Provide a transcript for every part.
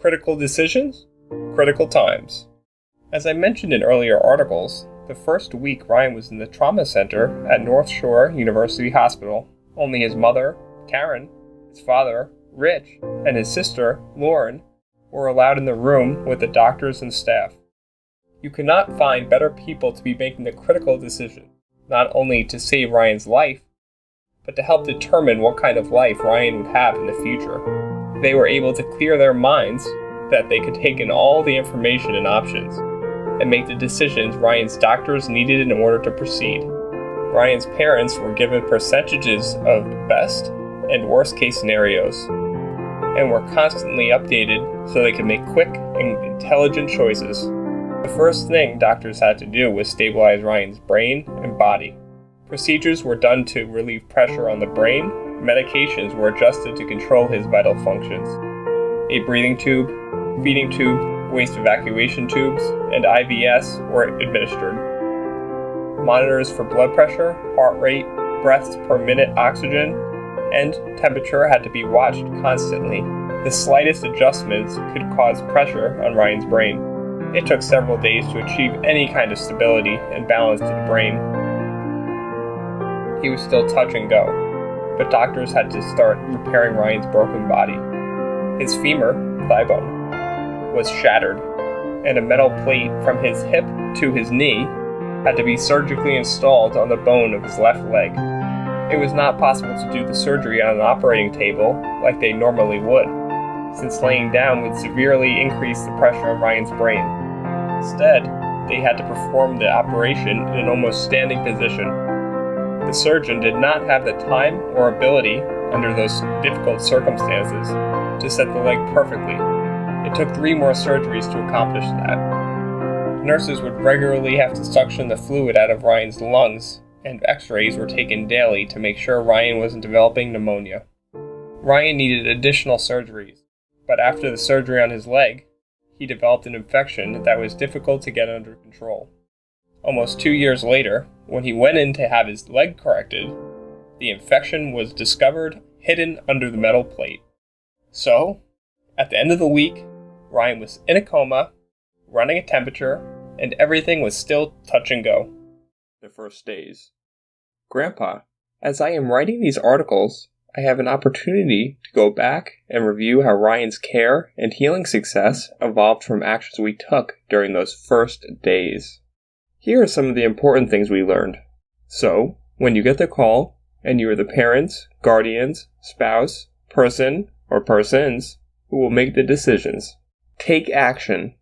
Critical decisions, critical times. As I mentioned in earlier articles, the first week Ryan was in the trauma center at North Shore University Hospital, only his mother, Karen, his father, Rich, and his sister, Lauren, were allowed in the room with the doctors and staff. You could not find better people to be making the critical decision, not only to save Ryan's life, but to help determine what kind of life Ryan would have in the future. They were able to clear their minds that they could take in all the information and options, and make the decisions Ryan's doctors needed in order to proceed. Ryan's parents were given percentages of best and worst case scenarios, and were constantly updated so they could make quick and intelligent choices. The first thing doctors had to do was stabilize Ryan's brain and body. Procedures were done to relieve pressure on the brain. Medications were adjusted to control his vital functions. A breathing tube, feeding tube, waste evacuation tubes, and IVs were administered. Monitors for blood pressure, heart rate, breaths per minute oxygen, and temperature had to be watched constantly. The slightest adjustments could cause pressure on Ryan's brain. It took several days to achieve any kind of stability and balance to the brain. He was still touch and go, but doctors had to start repairing Ryan's broken body. His femur, thigh bone, was shattered, and a metal plate from his hip to his knee had to be surgically installed on the bone of his left leg. It was not possible to do the surgery on an operating table like they normally would, since laying down would severely increase the pressure on Ryan's brain. Instead, they had to perform the operation in an almost standing position. The surgeon did not have the time or ability, under those difficult circumstances, to set the leg perfectly. It took 3 more surgeries to accomplish that. Nurses would regularly have to suction the fluid out of Ryan's lungs, and x-rays were taken daily to make sure Ryan wasn't developing pneumonia. Ryan needed additional surgeries, but after the surgery on his leg, he developed an infection that was difficult to get under control. Almost 2 years later, when he went in to have his leg corrected, the infection was discovered hidden under the metal plate. So, at the end of the week, Ryan was in a coma, running a temperature, and everything was still touch and go. The first days. Grandpa, as I am writing these articles, I have an opportunity to go back and review how Ryan's care and healing success evolved from actions we took during those first days. Here are some of the important things we learned. So, when you get the call, and you are the parents, guardians, spouse, person, or persons who will make the decisions, take action.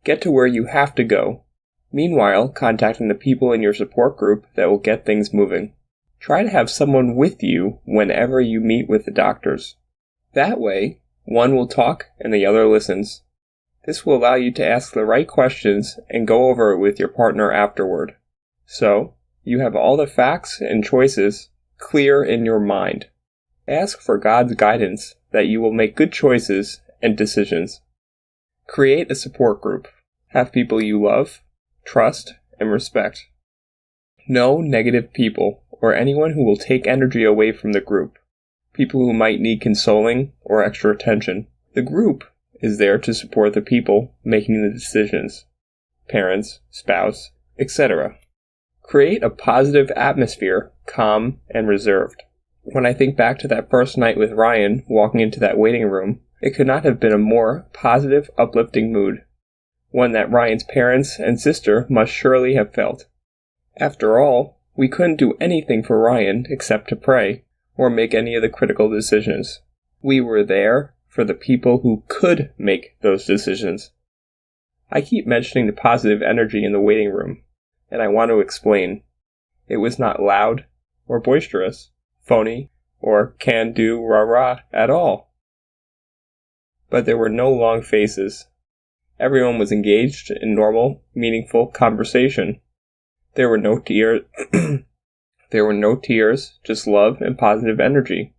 Get to where you have to go. Meanwhile, contacting the people in your support group that will get things moving. Try to have someone with you whenever you meet with the doctors. That way, one will talk and the other listens. This will allow you to ask the right questions and go over it with your partner afterward. So, you have all the facts and choices clear in your mind. Ask for God's guidance that you will make good choices and decisions. Create a support group. Have people you love, trust, and respect. No negative people or anyone who will take energy away from the group. People who might need consoling or extra attention. The group is there to support the people making the decisions. Parents, spouse, etc. Create a positive atmosphere, calm and reserved. When I think back to that first night with Ryan walking into that waiting room, it could not have been a more positive, uplifting mood. One that Ryan's parents and sister must surely have felt. After all, we couldn't do anything for Ryan except to pray, or make any of the critical decisions. We were there for the people who could make those decisions. I keep mentioning the positive energy in the waiting room, and I want to explain. It was not loud, or boisterous, phony, or can-do rah-rah at all. But there were no long faces. Everyone was engaged in normal, meaningful conversation. There were no tears. There were no tears, just love and positive energy.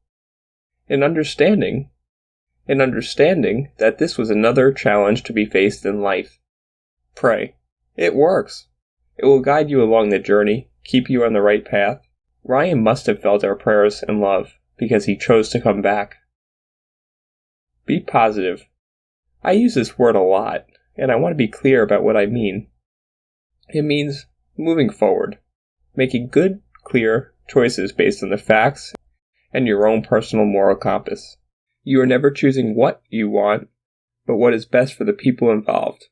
An understanding that this was another challenge to be faced in life. Pray. It works. It will guide you along the journey, keep you on the right path. Ryan must have felt our prayers and love, because he chose to come back. Be positive. I use this word a lot, and I want to be clear about what I mean. It means moving forward, making good, clear choices based on the facts and your own personal moral compass. You are never choosing what you want, but what is best for the people involved.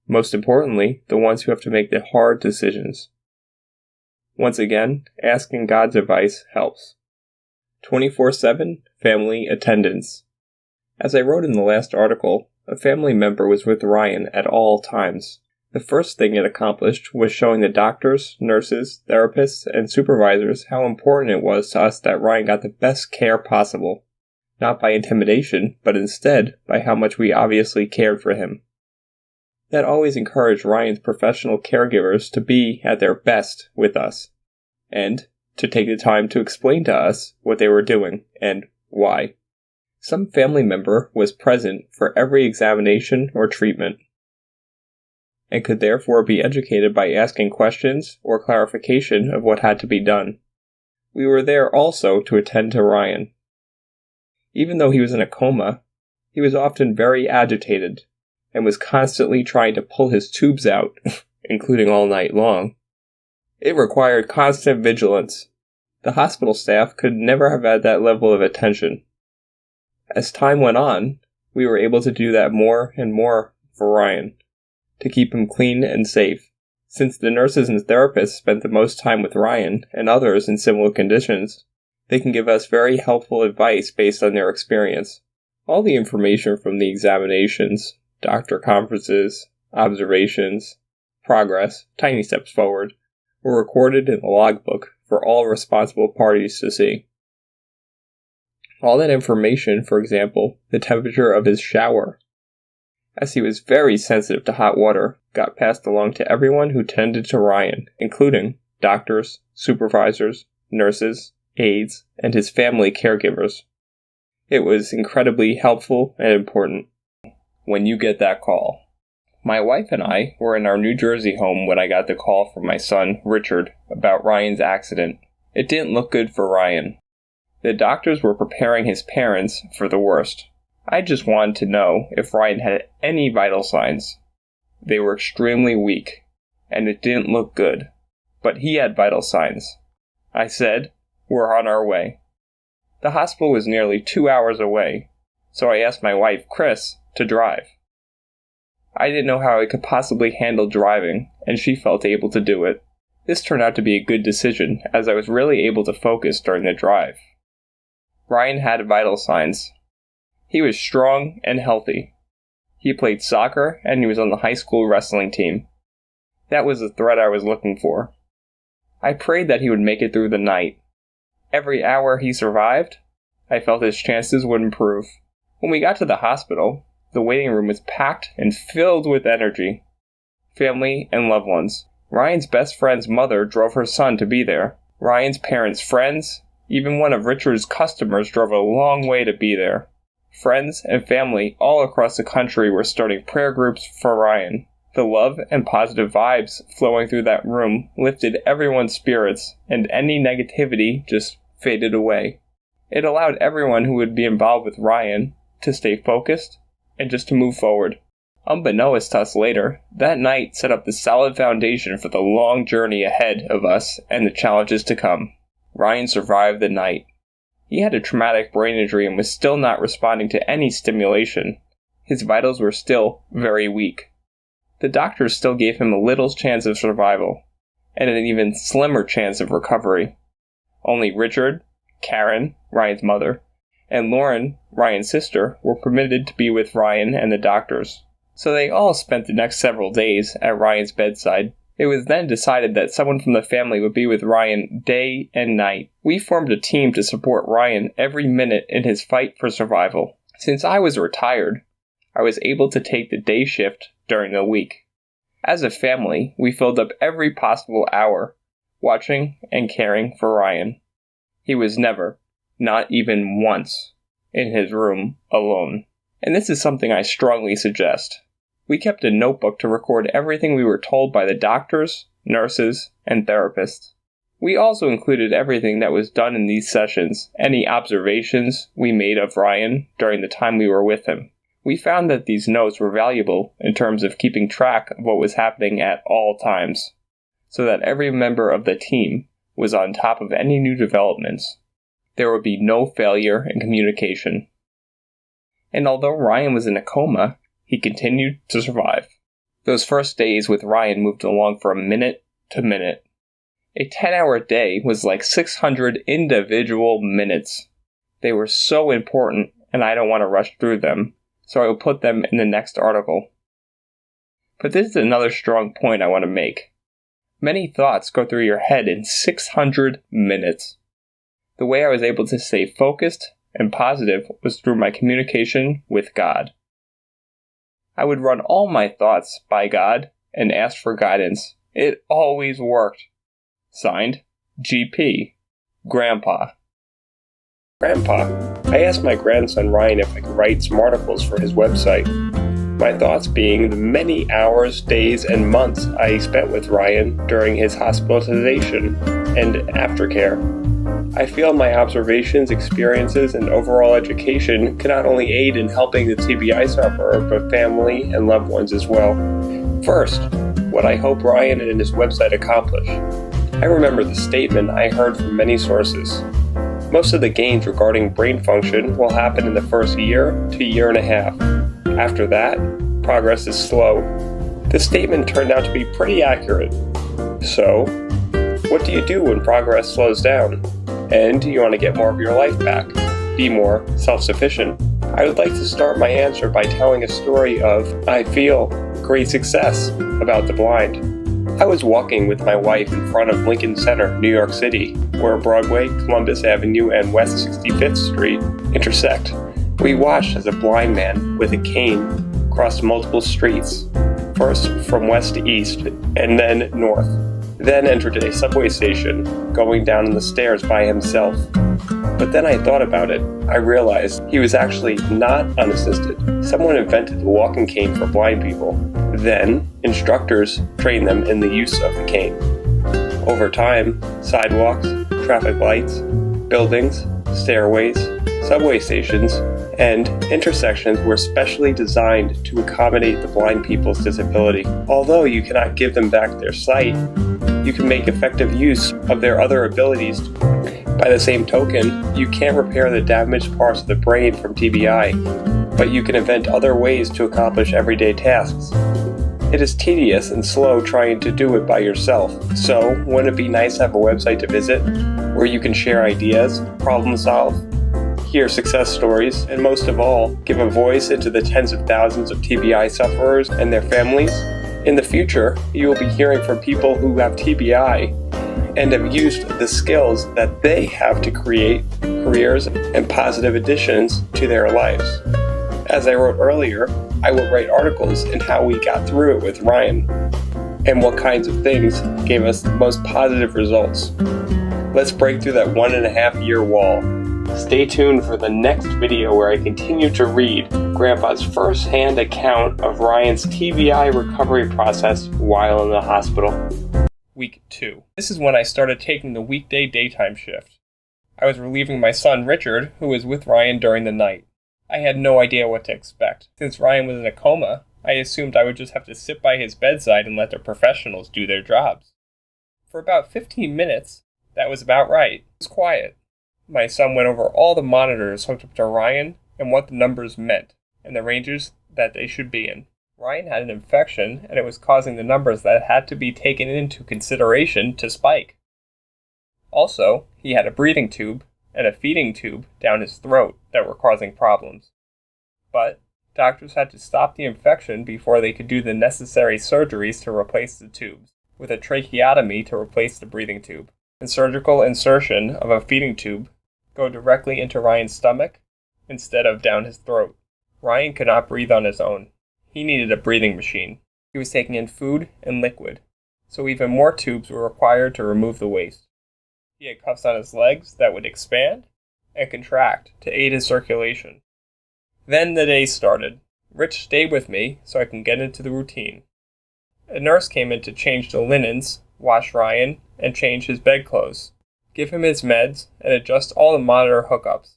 Most importantly, the ones who have to make the hard decisions. Once again, asking God's advice helps. 24/7 family attendance. As I wrote in the last article, a family member was with Ryan at all times. The first thing it accomplished was showing the doctors, nurses, therapists, and supervisors how important it was to us that Ryan got the best care possible, not by intimidation, but instead by how much we obviously cared for him. That always encouraged Ryan's professional caregivers to be at their best with us, and to take the time to explain to us what they were doing and why. Some family member was present for every examination or treatment, and could therefore be educated by asking questions or clarification of what had to be done. We were there also to attend to Ryan. Even though he was in a coma, he was often very agitated, and was constantly trying to pull his tubes out, including all night long. It required constant vigilance. The hospital staff could never have had that level of attention. As time went on, we were able to do that more and more for Ryan, to keep him clean and safe. Since the nurses and therapists spent the most time with Ryan and others in similar conditions, they can give us very helpful advice based on their experience. All the information from the examinations, doctor conferences, observations, progress, tiny steps forward, were recorded in a logbook for all responsible parties to see. All that information, for example, the temperature of his shower, as he was very sensitive to hot water, got passed along to everyone who tended to Ryan, including doctors, supervisors, nurses, aides, and his family caregivers. It was incredibly helpful and important. When you get that call. My wife and I were in our New Jersey home when I got the call from my son, Richard, about Ryan's accident. It didn't look good for Ryan. The doctors were preparing his parents for the worst. I just wanted to know if Ryan had any vital signs. They were extremely weak, and it didn't look good, but he had vital signs. I said, "We're on our way." The hospital was nearly 2 hours away, so I asked my wife, Chris, to drive. I didn't know how I could possibly handle driving, and she felt able to do it. This turned out to be a good decision, as I was really able to focus during the drive. Ryan had vital signs. He was strong and healthy. He played soccer, and he was on the high school wrestling team. That was the threat I was looking for. I prayed that he would make it through the night. Every hour he survived, I felt his chances would improve. When we got to the hospital, the waiting room was packed and filled with energy. Family and loved ones. Ryan's best friend's mother drove her son to be there. Ryan's parents' friends, even one of Richard's customers drove a long way to be there. Friends and family all across the country were starting prayer groups for Ryan. The love and positive vibes flowing through that room lifted everyone's spirits, and any negativity just faded away. It allowed everyone who would be involved with Ryan to stay focused and just to move forward. Unbeknownst to us later, that night set up the solid foundation for the long journey ahead of us and the challenges to come. Ryan survived the night. He had a traumatic brain injury and was still not responding to any stimulation. His vitals were still very weak. The doctors still gave him a little chance of survival, and an even slimmer chance of recovery. Only Richard, Karen, Ryan's mother, and Lauren, Ryan's sister, were permitted to be with Ryan and the doctors. So they all spent the next several days at Ryan's bedside. It was then decided that someone from the family would be with Ryan day and night. We formed a team to support Ryan every minute in his fight for survival. Since I was retired, I was able to take the day shift during the week. As a family, we filled up every possible hour, watching and caring for Ryan. He was never, not even once, in his room alone. And this is something I strongly suggest. We kept a notebook to record everything we were told by the doctors, nurses, and therapists. We also included everything that was done in these sessions, any observations we made of Ryan during the time we were with him. We found that these notes were valuable in terms of keeping track of what was happening at all times, so that every member of the team was on top of any new developments. There would be no failure in communication. And although Ryan was in a coma, he continued to survive. Those first days with Ryan moved along from minute to minute. A 10-hour day was like 600 individual minutes. They were so important, and I don't want to rush through them, so I will put them in the next article. But this is another strong point I want to make. Many thoughts go through your head in 600 minutes. The way I was able to stay focused and positive was through my communication with God. I would run all my thoughts by God and ask for guidance. It always worked. Signed, GP, Grandpa. Grandpa, I asked my grandson Ryan if I could write some articles for his website. My thoughts being the many hours, days, and months I spent with Ryan during his hospitalization and aftercare. I feel my observations, experiences, and overall education can not only aid in helping the TBI sufferer, but family and loved ones as well. First, what I hope Ryan and his website accomplish. I remember the statement I heard from many sources. Most of the gains regarding brain function will happen in the first year to year and a half. After that, progress is slow. This statement turned out to be pretty accurate. So, what do you do when progress slows down? And you want to get more of your life back, be more self-sufficient? I would like to start my answer by telling a story of, I feel, great success about the blind. I was walking with my wife in front of Lincoln Center, New York City, where Broadway, Columbus Avenue, and West 65th Street intersect. We watched as a blind man with a cane crossed multiple streets, first from west to east, and then north. Then entered a subway station, going down the stairs by himself. But then I thought about it. I realized he was actually not unassisted. Someone invented the walking cane for blind people. Then, instructors trained them in the use of the cane. Over time, sidewalks, traffic lights, buildings, stairways, subway stations, and intersections were specially designed to accommodate the blind people's disability. Although you cannot give them back their sight, you can make effective use of their other abilities. By the same token, you can't repair the damaged parts of the brain from TBI, but you can invent other ways to accomplish everyday tasks. It is tedious and slow trying to do it by yourself, so wouldn't it be nice to have a website to visit, where you can share ideas, problem solve, hear success stories, and most of all, give a voice into the tens of thousands of TBI sufferers and their families? In the future, you will be hearing from people who have TBI and have used the skills that they have to create careers and positive additions to their lives. As I wrote earlier, I will write articles in how we got through it with Ryan and what kinds of things gave us the most positive results. Let's break through that 1.5-year wall. Stay tuned for the next video where I continue to read Grandpa's first-hand account of Ryan's TBI recovery process while in the hospital. Week 2. This is when I started taking the weekday daytime shift. I was relieving my son Richard, who was with Ryan during the night. I had no idea what to expect. Since Ryan was in a coma, I assumed I would just have to sit by his bedside and let the professionals do their jobs. For about 15 minutes, that was about right. It was quiet. My son went over all the monitors hooked up to Ryan and what the numbers meant, and the ranges that they should be in. Ryan had an infection, and it was causing the numbers that had to be taken into consideration to spike. Also, he had a breathing tube and a feeding tube down his throat that were causing problems. But doctors had to stop the infection before they could do the necessary surgeries to replace the tubes, with a tracheotomy to replace the breathing tube, and surgical insertion of a feeding tube go directly into Ryan's stomach instead of down his throat. Ryan could not breathe on his own. He needed a breathing machine. He was taking in food and liquid, so even more tubes were required to remove the waste. He had cuffs on his legs that would expand and contract to aid his circulation. Then the day started. Rich stayed with me so I can get into the routine. A nurse came in to change the linens, wash Ryan, and change his bedclothes, give him his meds, and adjust all the monitor hookups.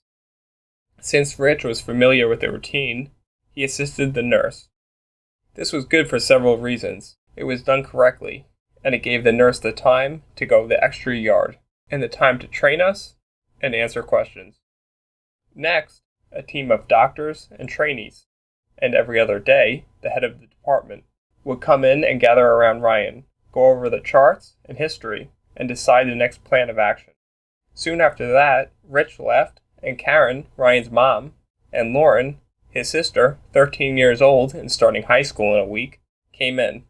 Since Rich was familiar with the routine, He assisted the nurse. This was good for several reasons. It was done correctly, and it gave the nurse the time to go the extra yard, and the time to train us and answer questions. Next, a team of doctors and trainees, and every other day, the head of the department, would come in and gather around Ryan, go over the charts and history, and decide the next plan of action. Soon after that, Rich left, and Karen, Ryan's mom, and Lauren, his sister, 13 years old and starting high school in a week, came in.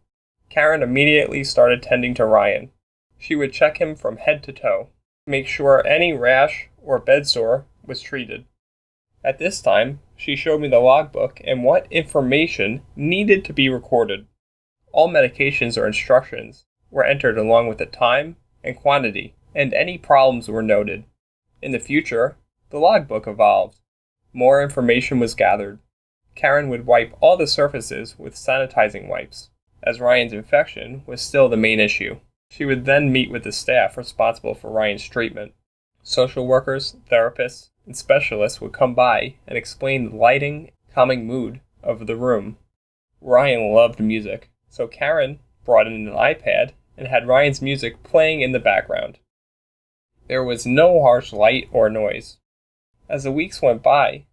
Karen immediately started tending to Ryan. She would check him from head to toe, make sure any rash or bed sore was treated. At this time, she showed me the logbook and what information needed to be recorded. All medications or instructions were entered along with the time and quantity, and any problems were noted. In the future, the logbook evolved. More information was gathered. Karen would wipe all the surfaces with sanitizing wipes, as Ryan's infection was still the main issue. She would then meet with the staff responsible for Ryan's treatment. Social workers, therapists, and specialists would come by and explain the lighting, calming mood of the room. Ryan loved music, so Karen brought in an iPad and had Ryan's music playing in the background. There was no harsh light or noise. As the weeks went by,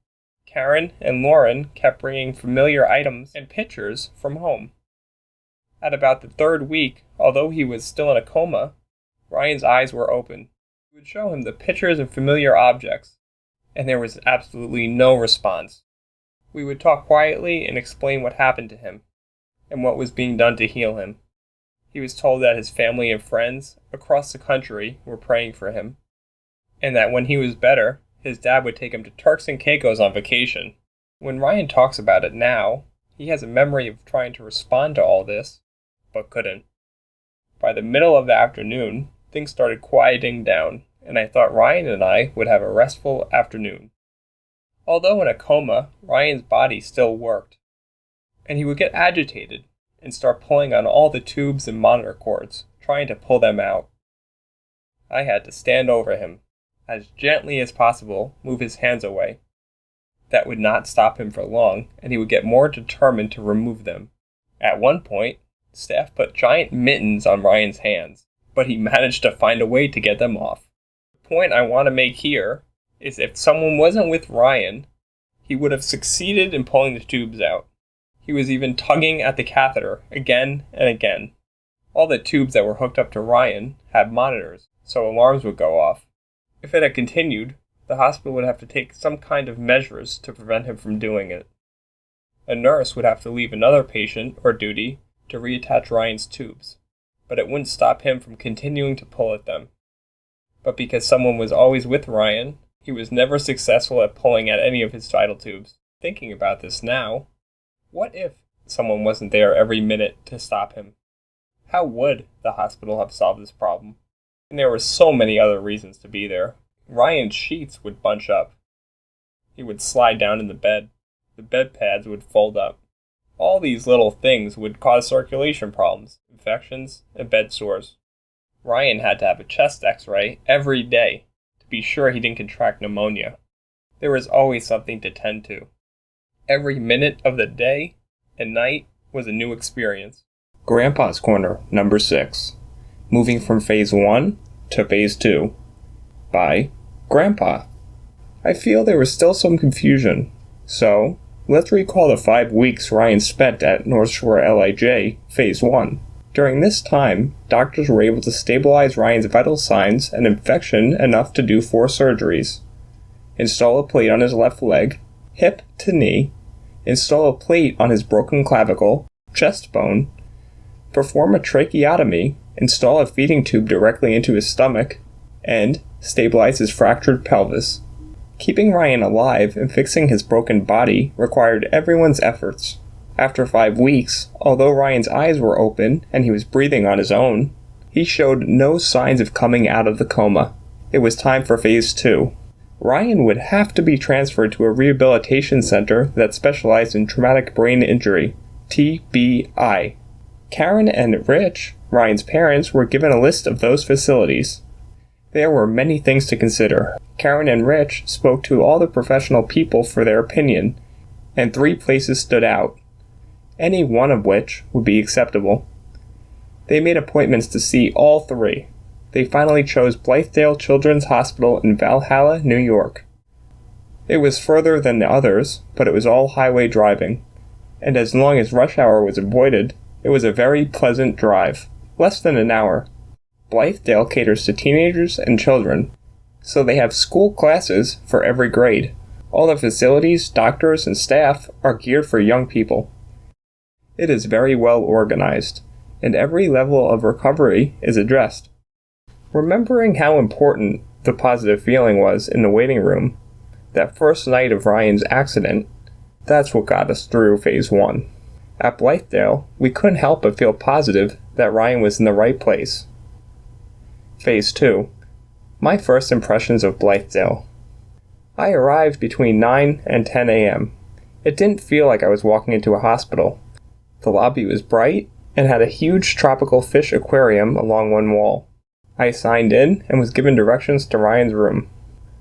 Karen and Lauren kept bringing familiar items and pictures from home. At about the third week, although he was still in a coma, Ryan's eyes were open. We would show him the pictures of familiar objects, and there was absolutely no response. We would talk quietly and explain what happened to him, and what was being done to heal him. He was told that his family and friends across the country were praying for him, and that when he was better, his dad would take him to Turks and Caicos on vacation. When Ryan talks about it now, he has a memory of trying to respond to all this, but couldn't. By the middle of the afternoon, things started quieting down, and I thought Ryan and I would have a restful afternoon. Although in a coma, Ryan's body still worked, and he would get agitated and start pulling on all the tubes and monitor cords, trying to pull them out. I had to stand over him, as gently as possible, move his hands away. That would not stop him for long, and he would get more determined to remove them. At one point, staff put giant mittens on Ryan's hands, but he managed to find a way to get them off. The point I want to make here is if someone wasn't with Ryan, he would have succeeded in pulling the tubes out. He was even tugging at the catheter again and again. All the tubes that were hooked up to Ryan had monitors, so alarms would go off. If it had continued, the hospital would have to take some kind of measures to prevent him from doing it. A nurse would have to leave another patient or duty to reattach Ryan's tubes, but it wouldn't stop him from continuing to pull at them. But because someone was always with Ryan, he was never successful at pulling at any of his vital tubes. Thinking about this now, what if someone wasn't there every minute to stop him? How would the hospital have solved this problem? And there were so many other reasons to be there. Ryan's sheets would bunch up. He would slide down in the bed. The bed pads would fold up. All these little things would cause circulation problems, infections, and bed sores. Ryan had to have a chest x-ray every day to be sure he didn't contract pneumonia. There was always something to tend to. Every minute of the day and night was a new experience. Grandpa's Corner, number 6. Moving from Phase 1 to Phase 2. By Grandpa. I feel there was still some confusion, so let's recall the 5 weeks Ryan spent at North Shore LIJ, Phase 1. During this time, doctors were able to stabilize Ryan's vital signs and infection enough to do 4 surgeries. Install a plate on his left leg, hip to knee, install a plate on his broken clavicle, chest bone, perform a tracheotomy, install a feeding tube directly into his stomach, and stabilize his fractured pelvis. Keeping Ryan alive and fixing his broken body required everyone's efforts. After 5 weeks, although Ryan's eyes were open and he was breathing on his own, he showed no signs of coming out of the coma. It was time for Phase 2. Ryan would have to be transferred to a rehabilitation center that specialized in traumatic brain injury, TBI. Karen and Rich, Ryan's parents, were given a list of those facilities. There were many things to consider. Karen and Rich spoke to all the professional people for their opinion, and 3 places stood out, any one of which would be acceptable. They made appointments to see all 3. They finally chose Blythedale Children's Hospital in Valhalla, New York. It was further than the others, but it was all highway driving, and as long as rush hour was avoided, it was a very pleasant drive, less than an hour. Blythedale caters to teenagers and children, so they have school classes for every grade. All the facilities, doctors, and staff are geared for young people. It is very well organized, and every level of recovery is addressed. Remembering how important the positive feeling was in the waiting room, that first night of Ryan's accident, that's what got us through Phase 1. At Blythedale, we couldn't help but feel positive that Ryan was in the right place. Phase 2. My first impressions of Blythedale. I arrived between 9 and 10 a.m. It didn't feel like I was walking into a hospital. The lobby was bright and had a huge tropical fish aquarium along one wall. I signed in and was given directions to Ryan's room.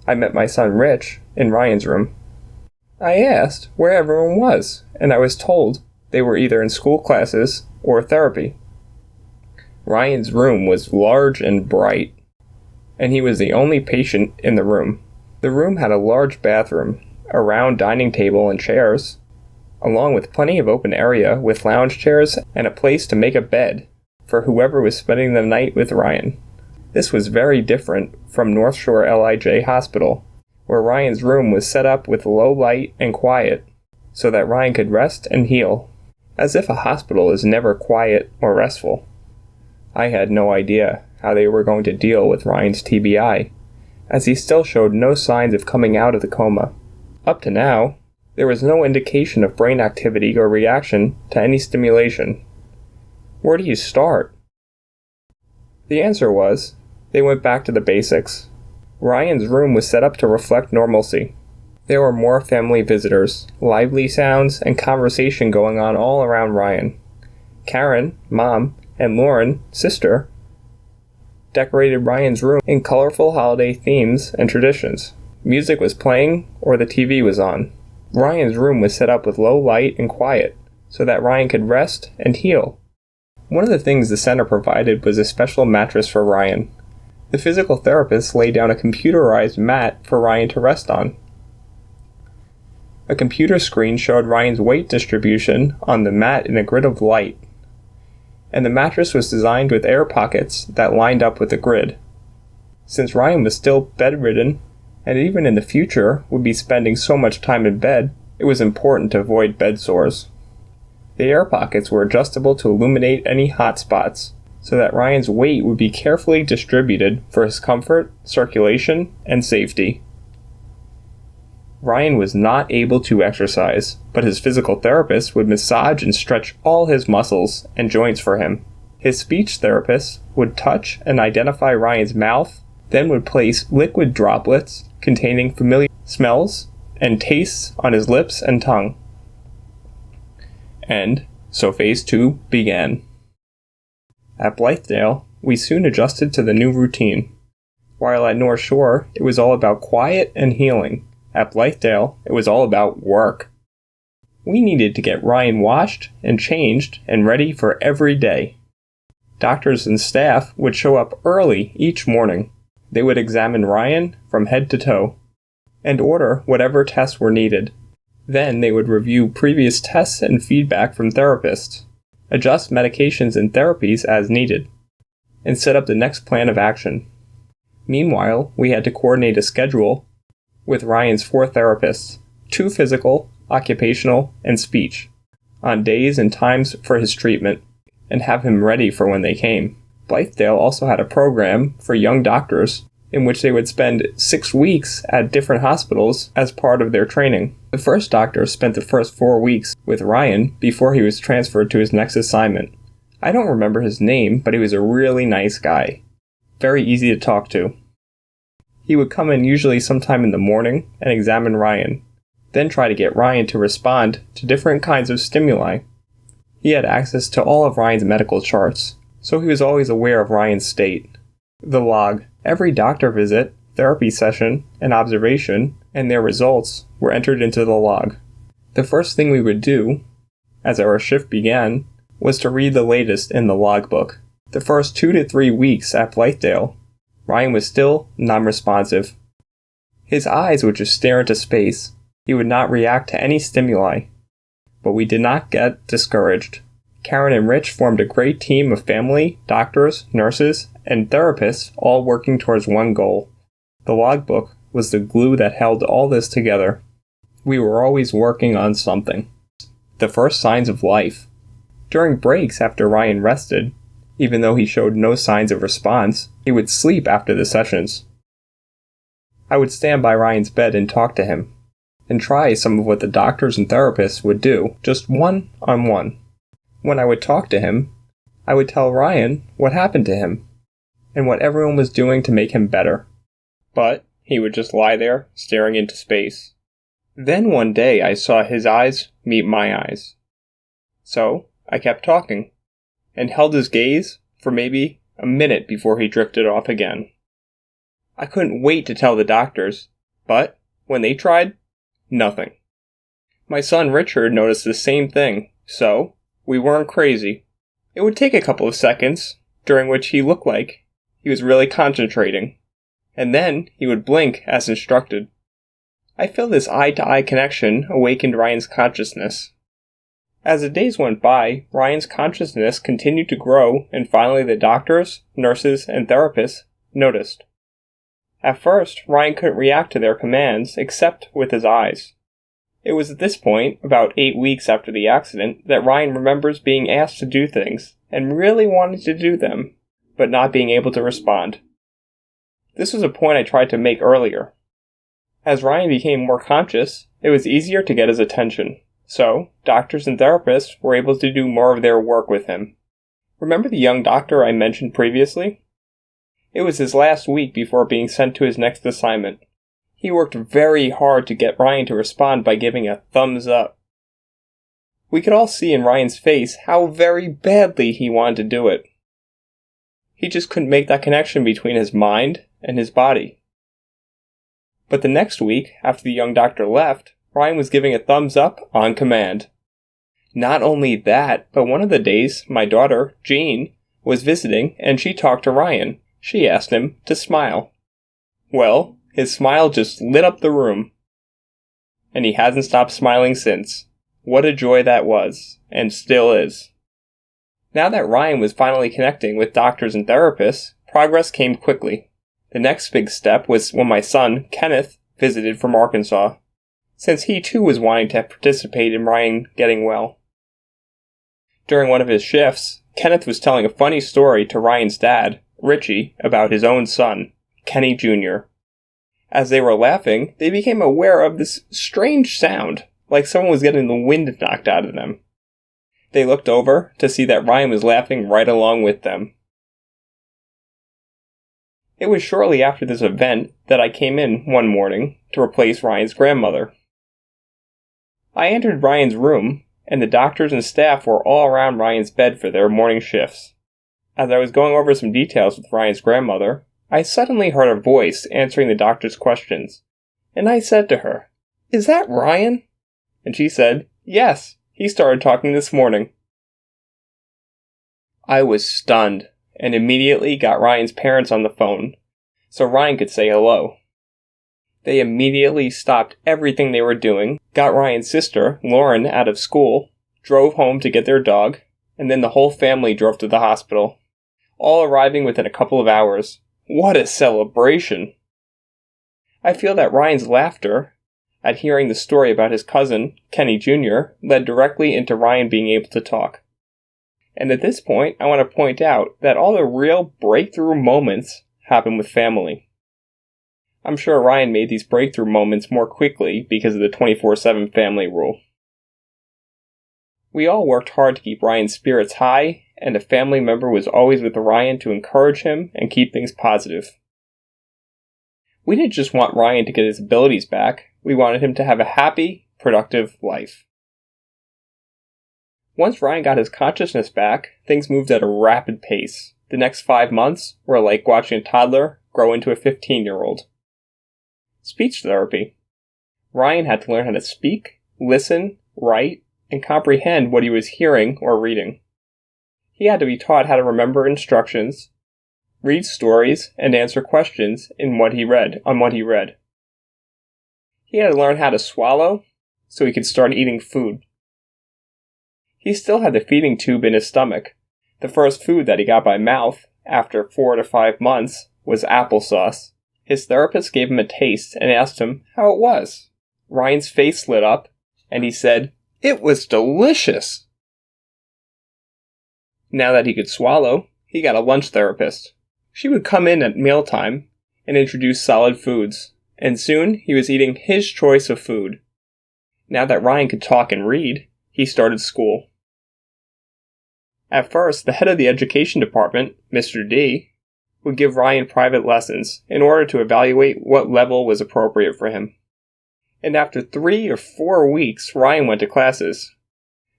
I met my son Rich in Ryan's room. I asked where everyone was, and I was told they were either in school classes or therapy. Ryan's room was large and bright, and he was the only patient in the room. The room had a large bathroom, a round dining table and chairs, along with plenty of open area with lounge chairs and a place to make a bed for whoever was spending the night with Ryan. This was very different from North Shore LIJ Hospital, where Ryan's room was set up with low light and quiet so that Ryan could rest and heal, as if a hospital is never quiet or restful. I had no idea how they were going to deal with Ryan's TBI, as he still showed no signs of coming out of the coma. Up to now, there was no indication of brain activity or reaction to any stimulation. Where do you start? The answer was, they went back to the basics. Ryan's room was set up to reflect normalcy. There were more family visitors, lively sounds, and conversation going on all around Ryan. Karen, mom, and Lauren, sister, decorated Ryan's room in colorful holiday themes and traditions. Music was playing, or the TV was on. Ryan's room was set up with low light and quiet, so that Ryan could rest and heal. One of the things the center provided was a special mattress for Ryan. The physical therapist laid down a computerized mat for Ryan to rest on. A computer screen showed Ryan's weight distribution on the mat in a grid of light, and the mattress was designed with air pockets that lined up with the grid. Since Ryan was still bedridden, and even in the future would be spending so much time in bed, it was important to avoid bed sores. The air pockets were adjustable to illuminate any hot spots, so that Ryan's weight would be carefully distributed for his comfort, circulation, and safety. Ryan was not able to exercise, but his physical therapist would massage and stretch all his muscles and joints for him. His speech therapist would touch and identify Ryan's mouth, then would place liquid droplets containing familiar smells and tastes on his lips and tongue. And so Phase 2 began. At Blythedale, we soon adjusted to the new routine. While at North Shore, it was all about quiet and healing. At Blythedale, it was all about work. We needed to get Ryan washed and changed and ready for every day. Doctors and staff would show up early each morning. They would examine Ryan from head to toe and order whatever tests were needed. Then they would review previous tests and feedback from therapists, adjust medications and therapies as needed, and set up the next plan of action. Meanwhile, we had to coordinate a schedule with Ryan's 4 therapists, 2 physical, occupational, and speech, on days and times for his treatment, and have him ready for when they came. Blythedale also had a program for young doctors in which they would spend 6 weeks at different hospitals as part of their training. The first doctor spent the first 4 weeks with Ryan before he was transferred to his next assignment. I don't remember his name, but he was a really nice guy. Very easy to talk to. He would come in usually sometime in the morning and examine Ryan, then try to get Ryan to respond to different kinds of stimuli. He had access to all of Ryan's medical charts, so he was always aware of Ryan's state. The log. Every doctor visit, therapy session, and observation, and their results were entered into the log. The first thing we would do, as our shift began, was to read the latest in the logbook. The first 2 to 3 weeks at Blythedale, Ryan was still non-responsive. His eyes would just stare into space. He would not react to any stimuli. But we did not get discouraged. Karen and Rich formed a great team of family, doctors, nurses, and therapists, all working towards one goal. The logbook was the glue that held all this together. We were always working on something. The first signs of life. During breaks after Ryan rested, even though he showed no signs of response, he would sleep after the sessions. I would stand by Ryan's bed and talk to him, and try some of what the doctors and therapists would do, just one-on-one. When I would talk to him, I would tell Ryan what happened to him, and what everyone was doing to make him better. But he would just lie there, staring into space. Then one day I saw his eyes meet my eyes. So I kept talking, and held his gaze for maybe a minute before he drifted off again. I couldn't wait to tell the doctors, but when they tried, nothing. My son Richard noticed the same thing, so we weren't crazy. It would take a couple of seconds, during which he looked like he was really concentrating, and then he would blink as instructed. I feel this eye-to-eye connection awakened Ryan's consciousness. As the days went by, Ryan's consciousness continued to grow, and finally the doctors, nurses, and therapists noticed. At first, Ryan couldn't react to their commands except with his eyes. It was at this point, about 8 weeks after the accident, that Ryan remembers being asked to do things, and really wanting to do them, but not being able to respond. This was a point I tried to make earlier. As Ryan became more conscious, it was easier to get his attention. So, doctors and therapists were able to do more of their work with him. Remember the young doctor I mentioned previously? It was his last week before being sent to his next assignment. He worked very hard to get Ryan to respond by giving a thumbs up. We could all see in Ryan's face how very badly he wanted to do it. He just couldn't make that connection between his mind and his body. But the next week, after the young doctor left, Ryan was giving a thumbs up on command. Not only that, but one of the days, my daughter, Jean, was visiting and she talked to Ryan. She asked him to smile. Well, his smile just lit up the room. And he hasn't stopped smiling since. What a joy that was, and still is. Now that Ryan was finally connecting with doctors and therapists, progress came quickly. The next big step was when my son, Kenneth, visited from Arkansas, since he too was wanting to participate in Ryan getting well. During one of his shifts, Kenneth was telling a funny story to Ryan's dad, Richie, about his own son, Kenny Jr. As they were laughing, they became aware of this strange sound, like someone was getting the wind knocked out of them. They looked over to see that Ryan was laughing right along with them. It was shortly after this event that I came in one morning to replace Ryan's grandmother. I entered Ryan's room, and the doctors and staff were all around Ryan's bed for their morning shifts. As I was going over some details with Ryan's grandmother, I suddenly heard a voice answering the doctor's questions, and I said to her, "Is that Ryan?" And she said, "Yes, he started talking this morning." I was stunned, and immediately got Ryan's parents on the phone, so Ryan could say hello. They immediately stopped everything they were doing, got Ryan's sister, Lauren, out of school, drove home to get their dog, and then the whole family drove to the hospital, all arriving within a couple of hours. What a celebration! I feel that Ryan's laughter at hearing the story about his cousin, Kenny Jr., led directly into Ryan being able to talk. And at this point, I want to point out that all the real breakthrough moments happen with family. I'm sure Ryan made these breakthrough moments more quickly because of the 24/7 family rule. We all worked hard to keep Ryan's spirits high, and a family member was always with Ryan to encourage him and keep things positive. We didn't just want Ryan to get his abilities back, we wanted him to have a happy, productive life. Once Ryan got his consciousness back, things moved at a rapid pace. The next 5 months were like watching a toddler grow into a 15-year-old. Speech therapy. Ryan had to learn how to speak, listen, write, and comprehend what he was hearing or reading. He had to be taught how to remember instructions, read stories, and answer questions on what he read. He had to learn how to swallow so he could start eating food. He still had the feeding tube in his stomach. The first food that he got by mouth after 4 to 5 months was applesauce. His therapist gave him a taste and asked him how it was. Ryan's face lit up, and he said, "It was delicious." Now that he could swallow, he got a lunch therapist. She would come in at mealtime and introduce solid foods, and soon he was eating his choice of food. Now that Ryan could talk and read, he started school. At first, the head of the education department, Mr. D, would give Ryan private lessons in order to evaluate what level was appropriate for him. And after 3 or 4 weeks, Ryan went to classes.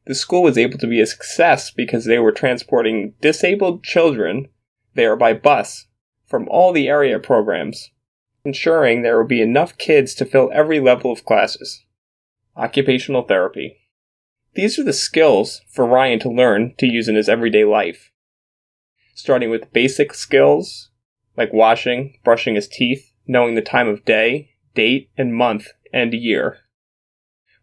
The school was able to be a success because they were transporting disabled children there by bus from all the area programs, ensuring there would be enough kids to fill every level of classes. Occupational therapy. These are the skills for Ryan to learn to use in his everyday life. Starting with basic skills like washing, brushing his teeth, knowing the time of day, date, and month and year.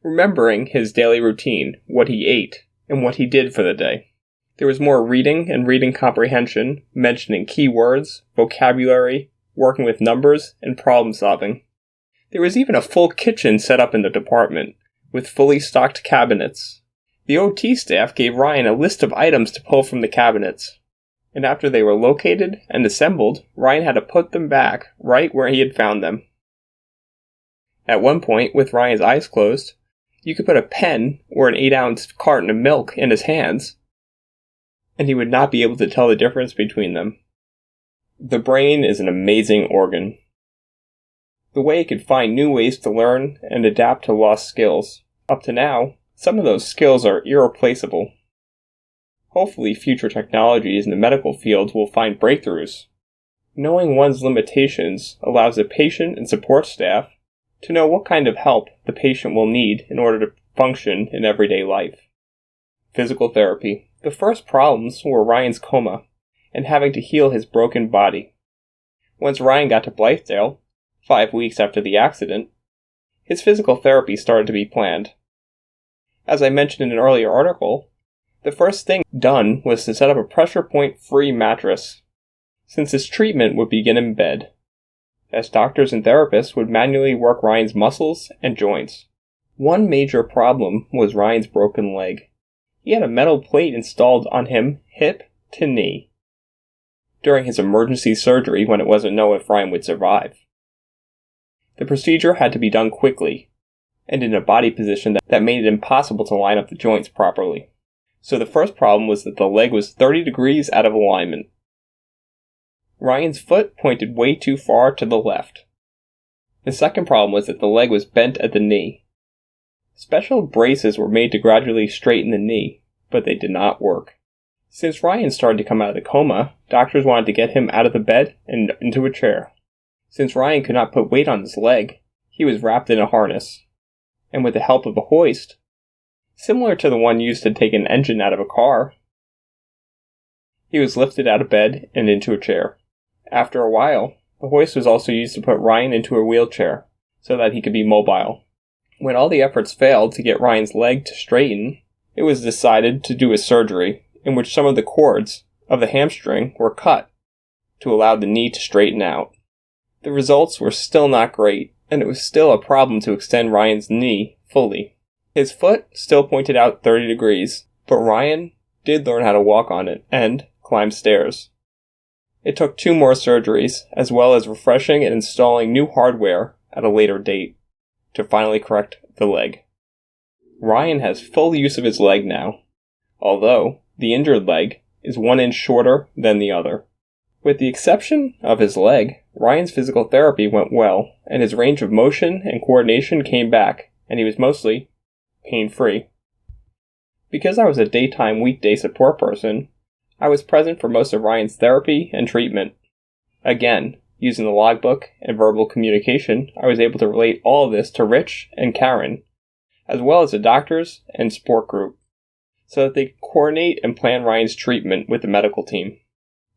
Remembering his daily routine, what he ate, and what he did for the day. There was more reading and reading comprehension, mentioning key words, vocabulary, working with numbers, and problem solving. There was even a full kitchen set up in the department, with fully stocked cabinets. The OT staff gave Ryan a list of items to pull from the cabinets, and after they were located and assembled, Ryan had to put them back right where he had found them. At one point, with Ryan's eyes closed, you could put a pen or an 8-ounce carton of milk in his hands, and he would not be able to tell the difference between them. The brain is an amazing organ. The way it could find new ways to learn and adapt to lost skills. Up to now, some of those skills are irreplaceable. Hopefully, future technologies in the medical field will find breakthroughs. Knowing one's limitations allows the patient and support staff to know what kind of help the patient will need in order to function in everyday life. Physical therapy. The first problems were Ryan's coma and having to heal his broken body. Once Ryan got to Blythedale, 5 weeks after the accident, his physical therapy started to be planned. As I mentioned in an earlier article, the first thing done was to set up a pressure point-free mattress, since his treatment would begin in bed, as doctors and therapists would manually work Ryan's muscles and joints. One major problem was Ryan's broken leg. He had a metal plate installed on him hip to knee during his emergency surgery when it wasn't known if Ryan would survive. The procedure had to be done quickly and in a body position that made it impossible to line up the joints properly. So the first problem was that the leg was 30 degrees out of alignment. Ryan's foot pointed way too far to the left. The second problem was that the leg was bent at the knee. Special braces were made to gradually straighten the knee, but they did not work. Since Ryan started to come out of the coma, doctors wanted to get him out of the bed and into a chair. Since Ryan could not put weight on his leg, he was wrapped in a harness, and with the help of a hoist, similar to the one used to take an engine out of a car, he was lifted out of bed and into a chair. After a while, the hoist was also used to put Ryan into a wheelchair, so that he could be mobile. When all the efforts failed to get Ryan's leg to straighten, it was decided to do a surgery in which some of the cords of the hamstring were cut to allow the knee to straighten out. The results were still not great, and it was still a problem to extend Ryan's knee fully. His foot still pointed out 30 degrees, but Ryan did learn how to walk on it and climb stairs. It took 2 more surgeries, as well as refreshing and installing new hardware at a later date, to finally correct the leg. Ryan has full use of his leg now, although the injured leg is 1 inch shorter than the other. With the exception of his leg, Ryan's physical therapy went well, and his range of motion and coordination came back, and he was mostly pain-free. Because I was a daytime weekday support person, I was present for most of Ryan's therapy and treatment. Again, using the logbook and verbal communication, I was able to relate all of this to Rich and Karen, as well as the doctors and support group, so that they could coordinate and plan Ryan's treatment with the medical team.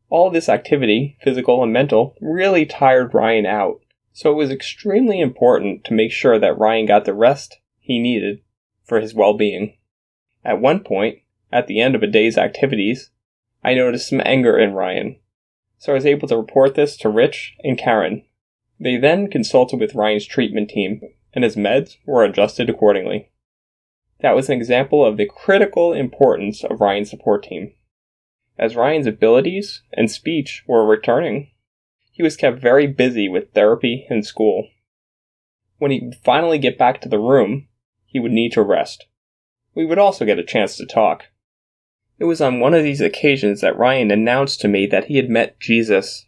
All this activity, physical and mental, really tired Ryan out, so it was extremely important to make sure that Ryan got the rest he needed for his well-being. At one point, at the end of a day's activities, I noticed some anger in Ryan, so I was able to report this to Rich and Karen. They then consulted with Ryan's treatment team, and his meds were adjusted accordingly. That was an example of the critical importance of Ryan's support team. As Ryan's abilities and speech were returning, he was kept very busy with therapy and school. When he would finally get back to the room, he would need to rest. We would also get a chance to talk. It was on one of these occasions that Ryan announced to me that he had met Jesus.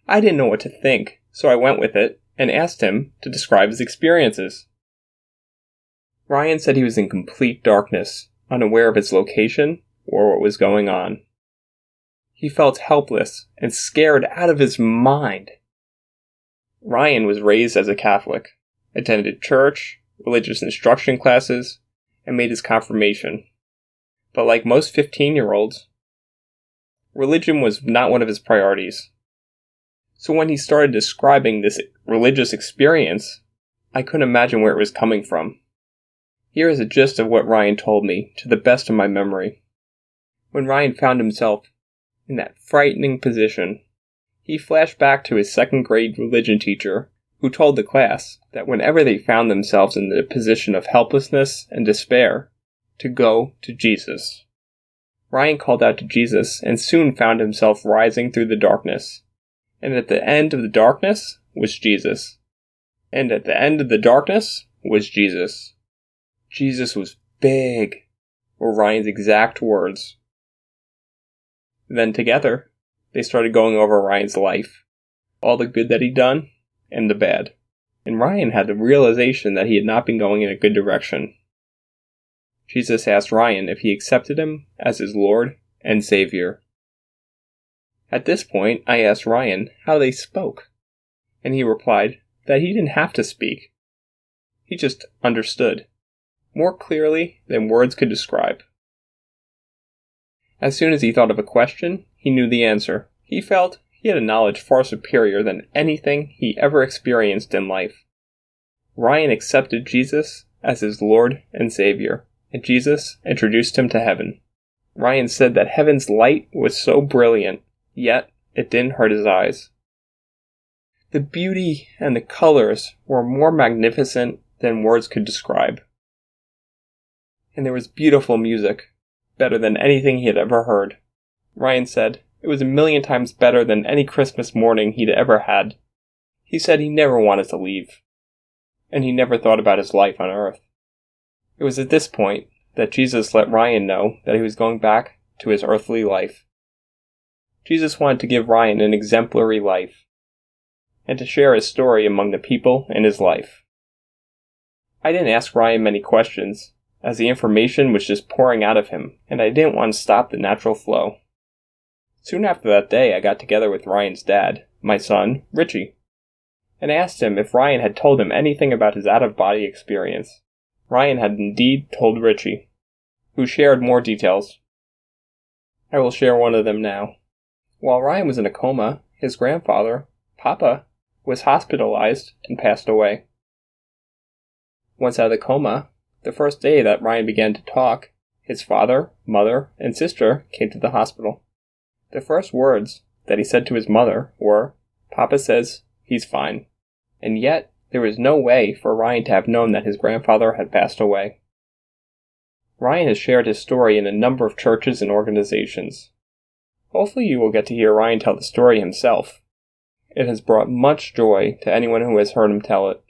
I didn't know what to think, so I went with it and asked him to describe his experiences. Ryan said he was in complete darkness, unaware of his location or what was going on. He felt helpless and scared out of his mind. Ryan was raised as a Catholic, attended church, religious instruction classes, and made his confirmation. But like most 15-year-olds, religion was not one of his priorities. So when he started describing this religious experience, I couldn't imagine where it was coming from. Here is a gist of what Ryan told me, to the best of my memory. When Ryan found himself in that frightening position, he flashed back to his second-grade religion teacher, who told the class that whenever they found themselves in the position of helplessness and despair, to go to Jesus. Ryan called out to Jesus and soon found himself rising through the darkness. And at the end of the darkness was Jesus. And at the end of the darkness was Jesus. Jesus was big, were Ryan's exact words. Then together, they started going over Ryan's life, all the good that he'd done, and the bad. And Ryan had the realization that he had not been going in a good direction. Jesus asked Ryan if he accepted him as his Lord and Savior. At this point, I asked Ryan how they spoke, and he replied that he didn't have to speak. He just understood, more clearly than words could describe. As soon as he thought of a question, he knew the answer. He felt he had a knowledge far superior than anything he ever experienced in life. Ryan accepted Jesus as his Lord and Savior, and Jesus introduced him to heaven. Ryan said that heaven's light was so brilliant, yet it didn't hurt his eyes. The beauty and the colors were more magnificent than words could describe. And there was beautiful music, better than anything he had ever heard. Ryan said it was 1,000,000 times better than any Christmas morning he'd ever had. He said he never wanted to leave, and he never thought about his life on earth. It was at this point that Jesus let Ryan know that he was going back to his earthly life. Jesus wanted to give Ryan an exemplary life, and to share his story among the people in his life. I didn't ask Ryan many questions, as the information was just pouring out of him, and I didn't want to stop the natural flow. Soon after that day, I got together with Ryan's dad, my son, Richie, and asked him if Ryan had told him anything about his out-of-body experience. Ryan had indeed told Richie, who shared more details. I will share one of them now. While Ryan was in a coma, his grandfather, Papa, was hospitalized and passed away. Once out of the coma, the first day that Ryan began to talk, his father, mother, and sister came to the hospital. The first words that he said to his mother were, "Papa says he's fine." And yet, there was no way for Ryan to have known that his grandfather had passed away. Ryan has shared his story in a number of churches and organizations. Hopefully you will get to hear Ryan tell the story himself. It has brought much joy to anyone who has heard him tell it.